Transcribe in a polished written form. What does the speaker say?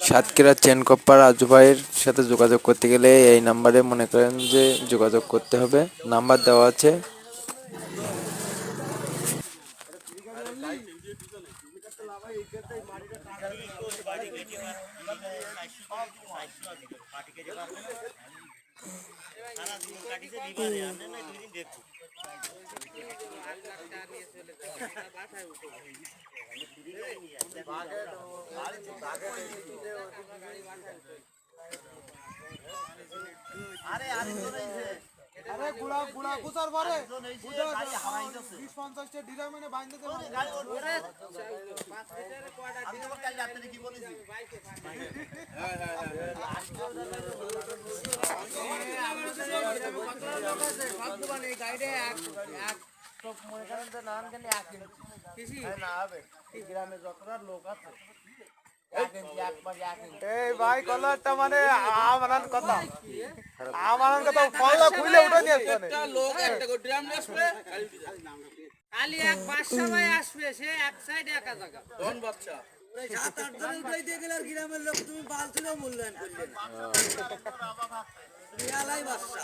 সাতক্ষীরা চেনকপ্পা রাজু ভাইয়ের সাথে যোগাযোগ করতে গেলে এই নাম্বারে মনে করেন যে যোগাযোগ করতে হবে, নাম্বার দেওয়া আছে। আরে গুড়া গুড়া গুছার পরে 20-50 টা ডিরা মানে বাইন্ধে দেব। ওরে 5 লিটারে কয়টা আমি তোমার কাল রাতে কি বলেছি? হ্যাঁ হ্যাঁ হ্যাঁ ভাগ্যবান এই গাইডে এক সব মনে করেন যে নাম জানি এক কিছু না হবে এই গ্রামে যতটা লোক আছে এই ভাই কলারটা মানে আমারন কথা ফলটা খুলে উঠে নিয়ে আসবে একটা লোক একটা ড্রাম আসবে খালি এক বাদশা ভাই আসবে সে এক সাইডে একা জায়গা কোন বাদশা ওই 7-8 জন উঠাই দিয়ে গেল আর গ্রামের লোক তুমি বালতিও মূল্যায়ন করলে না রিয়ালাই বাদশা